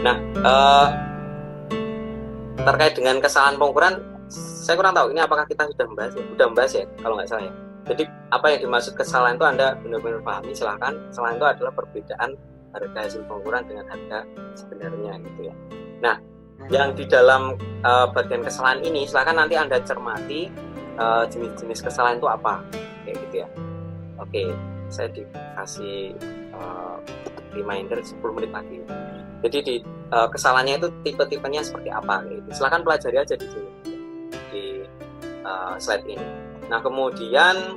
Nah, terkait dengan kesalahan pengukuran, saya kurang tahu ini apakah kita sudah membahas ya, kalau nggak salah ya. Jadi apa yang dimaksud kesalahan itu Anda benar-benar pahami, silahkan. Kesalahan itu adalah perbedaan harga hasil pengukuran dengan harga sebenarnya gitu ya. Nah, yang di dalam bagian kesalahan ini silahkan nanti Anda cermati jenis-jenis kesalahan itu apa, kayak gitu ya. Oke, saya dikasih reminder 10 menit lagi. Jadi di kesalahannya itu tipe-tipenya seperti apa gitu. Silahkan pelajari aja di sini di slide ini. Nah, kemudian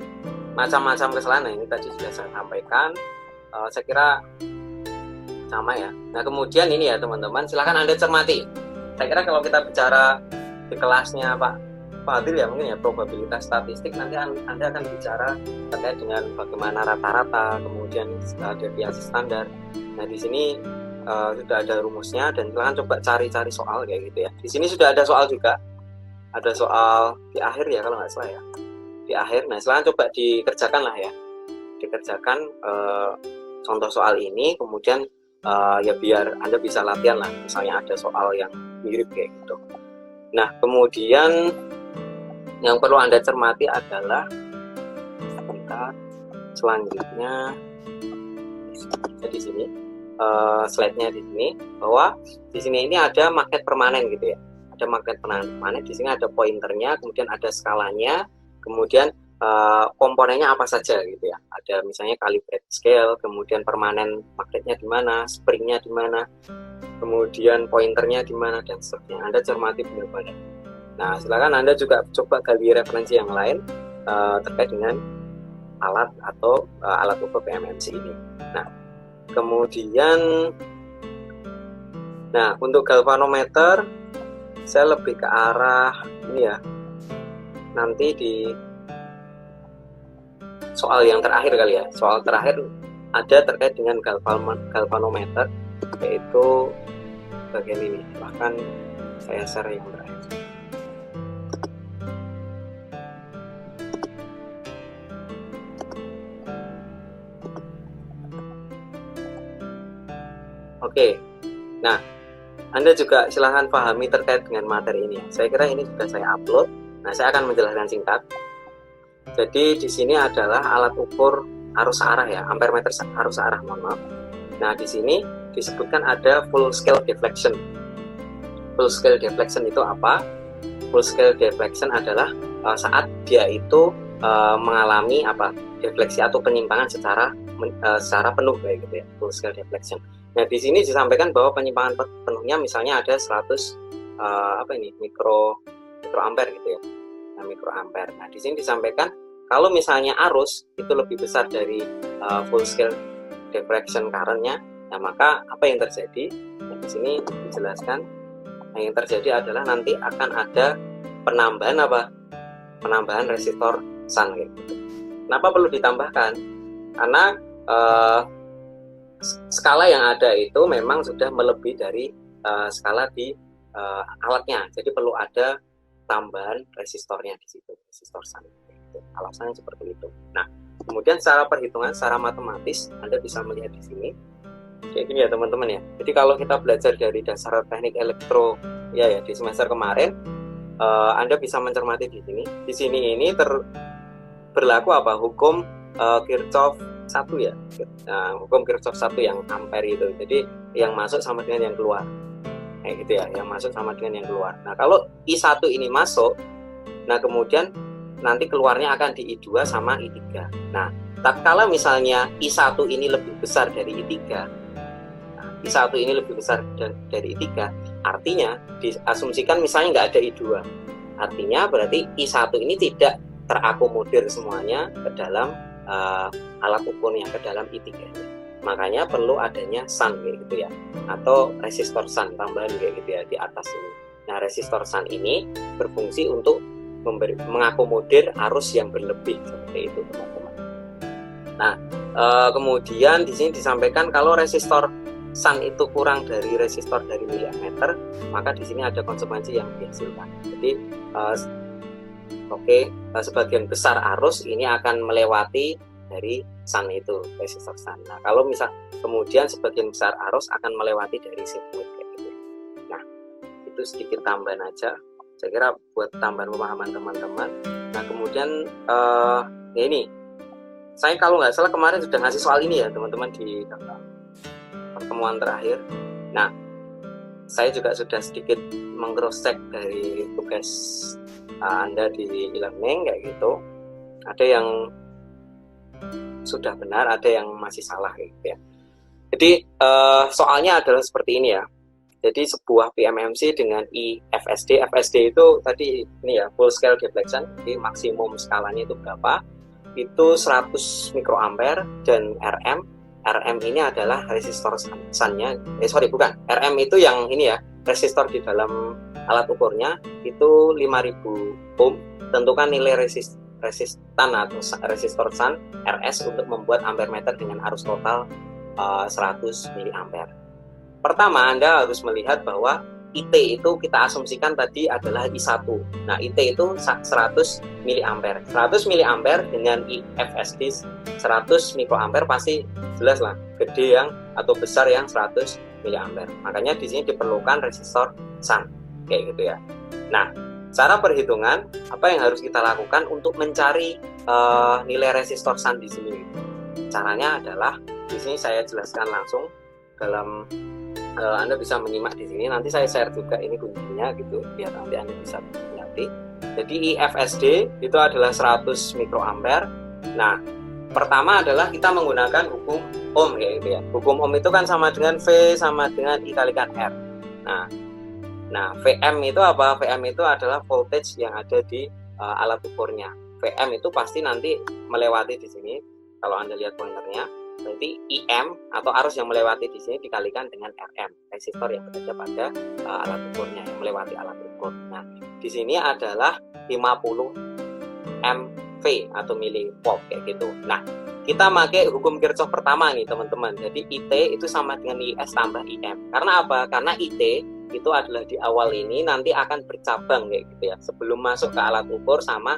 macam-macam kesalahan, ini tadi sudah saya sampaikan, saya kira sama ya. Nah, kemudian ini ya teman-teman, silahkan Anda cermati. Saya kira kalau kita bicara di kelasnya Pak Fadil ya, mungkin ya probabilitas statistik, nanti Anda akan bicara terkait dengan bagaimana rata-rata, kemudian deviasi standar. Nah, di sini sudah ada rumusnya, dan silahkan coba cari-cari soal kayak gitu ya. Di sini sudah ada soal juga, ada soal di akhir ya kalau nggak salah ya, di akhir. Nah, silahkan coba dikerjakan lah ya, dikerjakan contoh soal ini, kemudian ya biar Anda bisa latihan lah, misalnya ada soal yang mirip kayak gitu. Nah, kemudian yang perlu Anda cermati adalah selanjutnya di sini slide-nya di sini, bahwa di sini ini ada magnet permanen gitu ya. Ada magnet permanen, di sini ada pointernya, kemudian ada skalanya, kemudian komponennya apa saja gitu ya. Ada misalnya calibrate scale, kemudian permanen magnetnya di mana, springnya di mana, kemudian pointernya di mana, dan seterusnya. Anda cermati benar-benar. Nah, silakan Anda juga coba gali referensi yang lain terkait dengan alat atau alat ukur PMMC ini. Nah, kemudian untuk galvanometer saya lebih ke arah ini ya, nanti di soal yang terakhir kali ya. Soal terakhir ada terkait dengan galvanometer, yaitu bagian ini, bahkan saya share yang terakhir. Oke, nah Anda juga silahkan pahami terkait dengan materi ini. Saya kira ini sudah saya upload. Nah, saya akan menjelaskan singkat. Jadi di sini adalah alat ukur arus arah ya, ampere meter arus arah, mohon maaf. Nah, di sini disebutkan ada full scale deflection. Full scale deflection itu apa? Full scale deflection adalah saat dia itu mengalami defleksi atau penyimpangan secara penuh kayak gitu ya, full scale deflection. Nah, di sini disampaikan bahwa penyimpangan penuhnya misalnya ada 100 mikroampere gitu ya. Nah, mikroampere. Nah, di sini disampaikan kalau misalnya arus itu lebih besar dari full scale deflection current-nya, nah maka apa yang terjadi? Nah, di sini dijelaskan, yang terjadi adalah nanti akan ada penambahan resistor shunt gitu. Kenapa perlu ditambahkan? Karena skala yang ada itu memang sudah melebihi dari skala di alatnya, jadi perlu ada tambahan resistornya di situ, resistor shunt. Gitu. Alasannya seperti itu. Nah, kemudian secara perhitungan, secara matematis, Anda bisa melihat di sini, kayak gini ya teman-teman ya. Jadi kalau kita belajar dari dasar teknik elektro ya di semester kemarin, Anda bisa mencermati di sini. Di sini ini berlaku hukum Kirchhoff 1 ya. Nah, hukum Kirchhoff 1 yang ampere itu. Jadi yang masuk sama dengan yang keluar. Kayak gitu ya, yang masuk sama dengan yang keluar. Nah, kalau I1 ini masuk, nah kemudian nanti keluarnya akan di I2 sama I3. Nah, tatkala misalnya I1 ini lebih besar dari I3, I1 ini lebih besar dari I3, artinya diasumsikan misalnya nggak ada I2. Artinya berarti I1 ini tidak terakomodir semuanya ke dalam alat ukurnya, ke dalam I3. Makanya perlu adanya shunt kayak gitu ya, atau resistor shunt tambahan kayak gitu ya di atas ini. Nah, resistor shunt ini berfungsi untuk mengakomodir arus yang berlebih seperti itu teman-teman. Nah, kemudian di sini disampaikan kalau resistor shunt itu kurang dari resistor dari miliammeter, maka di sini ada konsekuensi yang dihasilkan. Jadi sebagian besar arus ini akan melewati dari shunt itu, resistor shunt. Nah, kalau misal kemudian sebagian besar arus akan melewati dari sirkuit kayak gitu. itu sedikit tambahan aja, saya kira buat tambahan pemahaman teman-teman. Nah kemudian ya ini, saya kalau nggak salah kemarin sudah ngasih soal ini ya teman-teman di pertemuan terakhir. Nah saya juga sudah sedikit meng-cross check dari tugas Anda di e-learning kayak gitu. Ada yang sudah benar, ada yang masih salah gitu ya. Jadi soalnya adalah seperti ini ya. Jadi sebuah PMMC dengan IFSD, FSD itu tadi ini ya, full scale deflection, jadi maksimum skalanya itu berapa? Itu 100 mikroampere, dan RM ini adalah resistor sun-nya. RM itu yang ini ya, resistor di dalam alat ukurnya itu 5000 ohm. Tentukan nilai resistan atau resistor sun RS untuk membuat ampermeter dengan arus total 100 mA. Pertama, Anda harus melihat bahwa IT itu kita asumsikan tadi adalah I1. Nah, IT itu 100 mA. 100 mA dengan IFSD 100 mikroampere pasti jelas lah, gede yang atau besar yang 100 mA. Makanya di sini diperlukan resistor sun kayak gitu ya. Nah, cara perhitungan apa yang harus kita lakukan untuk mencari nilai resistor sun di sini? Caranya adalah di sini saya jelaskan langsung dalam Anda bisa menyimak di sini. Nanti saya share juga ini kuncinya gitu biar nanti Anda bisa mengerti. Jadi IFSD itu adalah 100 mikroampere. Nah, pertama adalah kita menggunakan hukum Ohm kayak gitu ya. Hukum Ohm itu kan sama dengan V sama dengan I kalikan R. Nah, VM itu apa? VM itu adalah voltage yang ada di alat ukurnya. VM itu pasti nanti melewati di sini. Kalau Anda lihat pointernya, nanti IM atau arus yang melewati di sini dikalikan dengan RM, resistor yang berada pada alat ukurnya, yang melewati alat ukur. Nah, di sini adalah 50 MV atau milivolt kayak gitu. Nah, kita pakai hukum Kirchhoff pertama nih teman-teman. Jadi IT itu sama dengan IS tambah IM. Karena apa? Karena IT itu adalah di awal ini nanti akan bercabang kayak gitu ya, sebelum masuk ke alat ukur sama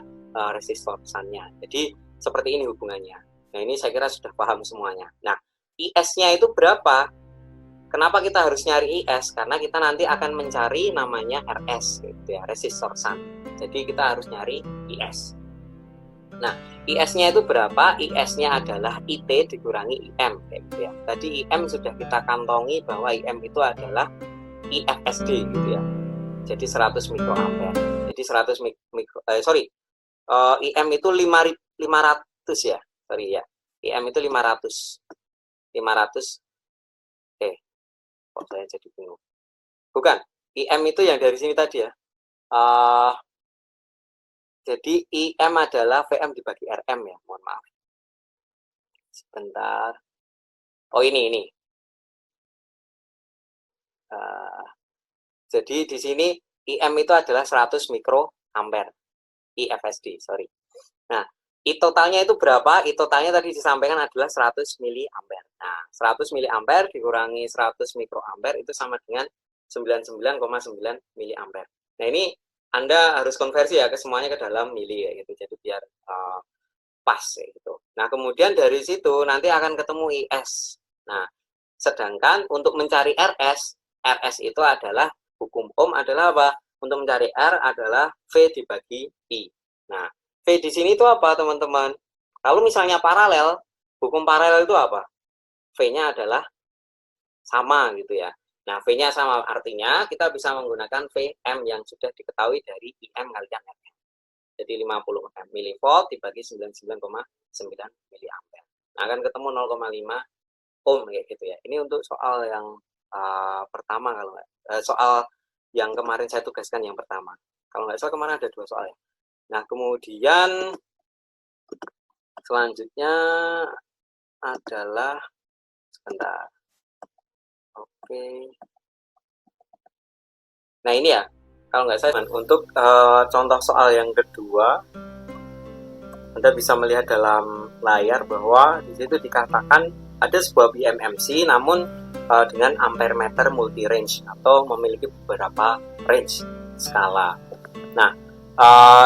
resistor sun-nya. Jadi seperti ini hubungannya. Nah, ini saya kira sudah paham semuanya. Nah, IS-nya itu berapa? Kenapa kita harus nyari IS? Karena kita nanti akan mencari namanya RS gitu ya, resistor sun. Jadi kita harus nyari IS. Nah, IS-nya itu berapa? IS-nya adalah IT dikurangi IM gitu ya. Tadi IM sudah kita kantongi bahwa IM itu adalah IFSD gitu ya. Jadi 100 mikroampere. Jadi 100 IM itu 500 ya. Sorry ya. IM itu 500. Kok saya jadi bingung. Bukan. IM itu yang dari sini tadi ya. Jadi IM adalah VM dibagi RM ya. Mohon maaf. Sebentar. Oh ini. Jadi di sini IM itu adalah 100 mikroampere. IFSD, sorry. Nah, I totalnya itu berapa? I totalnya tadi disampaikan adalah 100 miliampere. Nah, 100 miliampere dikurangi 100 mikroampere itu sama dengan 99,9 miliampere. Nah, ini Anda harus konversi ya ke semuanya ke dalam mili ya gitu. Jadi biar pas ya gitu. Nah, kemudian dari situ nanti akan ketemu IS. Nah, sedangkan untuk mencari RS itu adalah hukum Ohm adalah apa? Untuk mencari R adalah V dibagi I. Nah, V di sini itu apa, teman-teman? Kalau misalnya paralel, hukum paralel itu apa? V-nya adalah sama gitu ya. Nah, V-nya sama artinya kita bisa menggunakan VM yang sudah diketahui dari IM kalikan RM. Jadi 50 milivolt dibagi 99,9 miliampere. Nah, akan ketemu 0,5 Ohm kayak gitu ya. Ini untuk soal yang pertama kalau soal yang kemarin saya tugaskan yang pertama. Kalau nggak salah kemarin ada 2 soal ya. Nah, kemudian selanjutnya adalah sebentar. Oke. Nah, ini ya. Kalau nggak salah untuk contoh soal yang kedua, Anda bisa melihat dalam layar bahwa di situ dikatakan ada sebuah PMMC namun dengan ampermeter multi range atau memiliki beberapa range skala. Nah,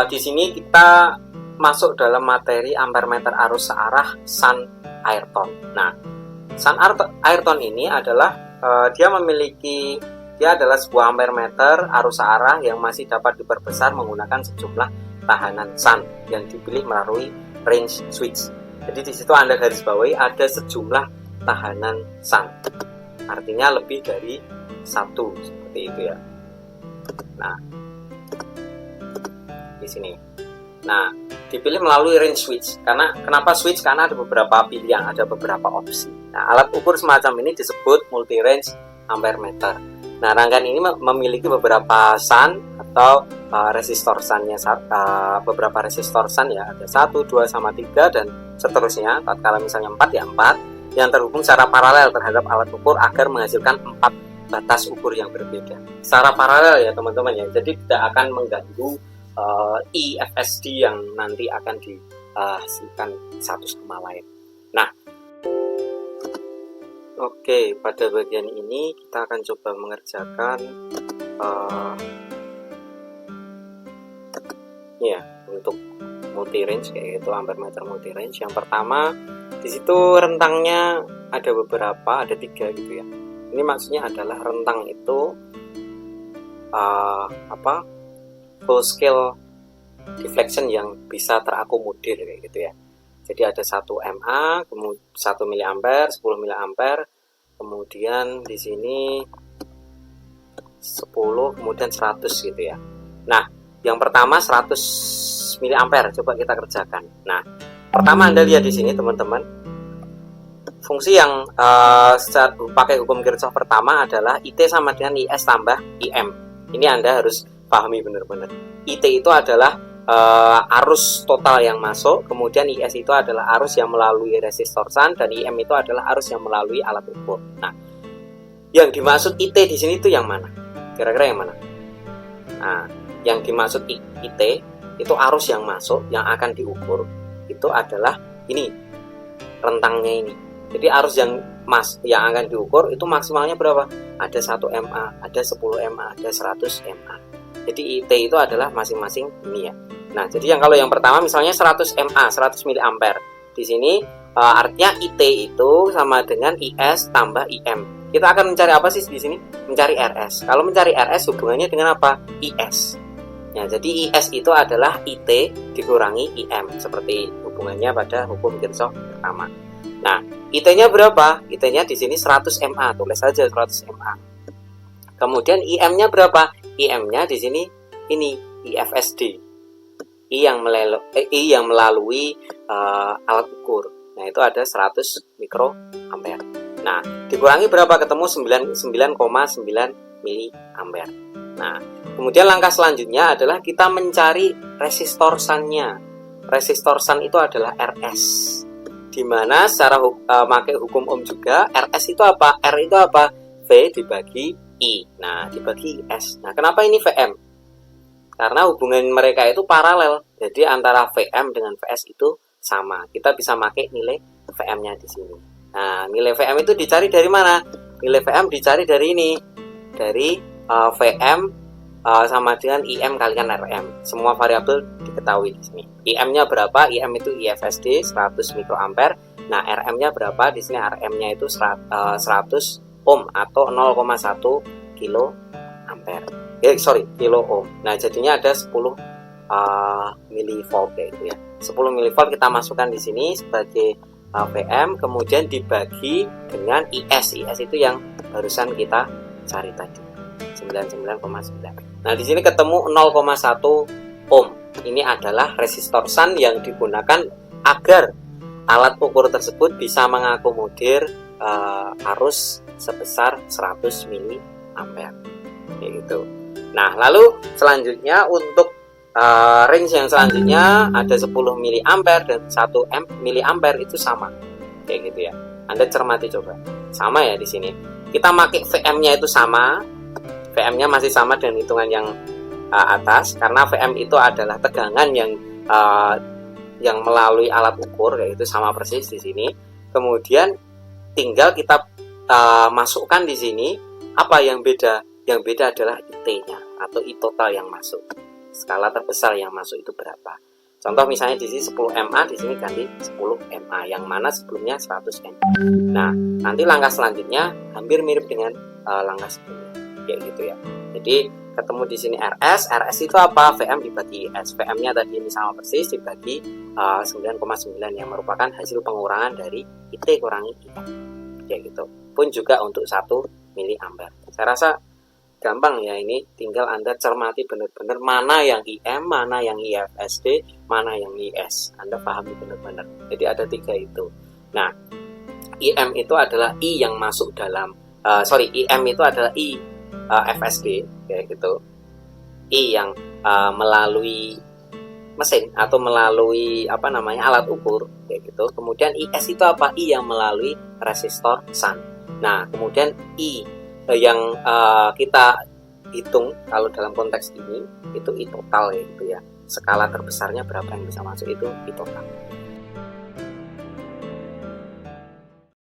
di sini kita masuk dalam materi ampermeter arus searah Sun Ayrton. Nah, Sun Ayrton ini adalah dia memiliki Dia adalah sebuah ampermeter arus arah yang masih dapat diperbesar menggunakan sejumlah tahanan shunt yang dipilih melalui range switch. Jadi di situ Anda garis bawahi ada sejumlah tahanan shunt. Artinya lebih dari satu, seperti itu ya. Nah, di sini. Nah, dipilih melalui range switch. Karena kenapa switch? Karena ada beberapa pilihan, ada beberapa opsi. Nah, alat ukur semacam ini disebut multi range ampermeter. Nah, rangkaian ini memiliki beberapa shunt atau resistor shuntnya, beberapa resistor shunt ya, ada 1, 2, sama 3 dan seterusnya. Tatkala misalnya 4 ya 4 yang terhubung secara paralel terhadap alat ukur agar menghasilkan 4 batas ukur yang berbeda. Secara paralel ya teman-teman ya. Jadi tidak akan mengganggu IFSD yang nanti akan dihasilkan satu sama lain. Nah, oke, pada bagian ini kita akan coba mengerjakan ya untuk multi range kayak gitu, ampermeter multi range. Yang pertama di situ rentangnya ada beberapa, ada 3 gitu ya. Ini maksudnya adalah rentang itu full scale deflection yang bisa terakomodir kayak gitu ya. Jadi ada 1 mA, kemudian 1 mA, 10 mA, kemudian di sini 10, kemudian 100 gitu ya. Nah, yang pertama 100 mA coba kita kerjakan. Nah, pertama Anda lihat di sini teman-teman. Fungsi yang pakai hukum Kirchhoff pertama adalah IT sama dengan IS tambah IM. Ini Anda harus pahami benar-benar. IT itu adalah arus total yang masuk, kemudian IS itu adalah arus yang melalui resistor shunt, dan IM itu adalah arus yang melalui alat ukur. Nah, yang dimaksud IT di sini itu yang mana? Kira-kira yang mana? Nah, yang dimaksud IT itu arus yang masuk yang akan diukur itu adalah ini rentangnya ini. Jadi arus yang akan diukur itu maksimalnya berapa? Ada 1 mA, ada 10 mA, ada 100 mA. Jadi IT itu adalah masing-masing ini ya. Nah, jadi kalau yang pertama misalnya 100 mA, 100 mA. Di sini artinya IT itu sama dengan IS tambah IM. Kita akan mencari apa sih di sini? Mencari RS. Kalau mencari RS hubungannya dengan apa? IS. Ya, jadi IS itu adalah IT dikurangi IM, seperti hubungannya pada hukum Kirchhoff pertama. Nah, IT-nya berapa? IT-nya di sini 100 mA, tulis saja 100 mA. Kemudian IM-nya berapa? IM-nya di sini ini IFSD. I yang melalui alat ukur. Nah, itu ada 100 mikroampere. Nah, dikurangi berapa? Ketemu 9,9 miliampere. Nah, kemudian langkah selanjutnya adalah kita mencari resistor shunt-nya. Resistor shunt itu adalah RS. Di mana secara pakai hukum Ohm juga, RS itu apa? R itu apa? V dibagi I. Nah, dibagi S. Nah, kenapa ini VM? Karena hubungan mereka itu paralel. Jadi antara VM dengan VS itu sama. Kita bisa pakai nilai VM-nya di sini. Nah, nilai VM itu dicari dari mana? Nilai VM dicari dari ini. Dari VM sama dengan IM kalikan RM. Semua variabel diketahui di sini. IM-nya berapa? IM itu IFSD 100 mikroampere. Nah, RM-nya berapa? Di sini RM-nya itu 100 ohm atau 0,1 kilo ampere. Kilo ohm. Nah, jadinya ada 10 milivolt kayak gitu ya. 10 milivolt kita masukkan di sini sebagai VM, kemudian dibagi dengan IS. IS itu yang barusan kita cari tadi. 99,9. Nah, di sini ketemu 0,1 ohm. Ini adalah resistor shunt yang digunakan agar alat ukur tersebut bisa mengakomodir arus sebesar 100 miliampere. Kayak gitu. Nah, lalu selanjutnya untuk range yang selanjutnya ada 10 miliampere dan 1 miliampere itu sama. Kayak gitu ya. Anda cermati coba. Sama ya di sini. Kita pakai VM-nya itu sama. VM-nya masih sama dengan hitungan yang atas, karena VM itu adalah tegangan yang melalui alat ukur, yaitu sama persis di sini. Kemudian tinggal kita masukkan di sini. Apa yang beda? Yang beda adalah IT-nya atau I total yang masuk. Skala terbesar yang masuk itu berapa? Contoh misalnya di sini 10 mA, di sini ganti 10 mA, yang mana sebelumnya 100 mA. Nah, nanti langkah selanjutnya hampir mirip dengan langkah sebelumnya. kayak gitu ya. Jadi ketemu di sini RS itu apa? VM dibagi IS. VM-nya tadi ini sama persis dibagi 9,9 yang merupakan hasil pengurangan dari IT kurangi IM. Kayak gitu. Pun juga untuk 1 miliampere. Saya rasa gampang ya, ini tinggal Anda cermati benar-benar mana yang IM, mana yang IFSD, mana yang IS. Anda pahami benar-benar. Jadi ada 3 itu. Nah, IM itu adalah I yang masuk dalam IM itu adalah I FSD kayak gitu. I yang melalui mesin atau melalui alat ukur kayak gitu. Kemudian IS itu apa? I yang melalui resistor shunt. Nah, kemudian I yang kita hitung kalau dalam konteks ini itu I total ya gitu ya. Skala terbesarnya berapa yang bisa masuk itu I total.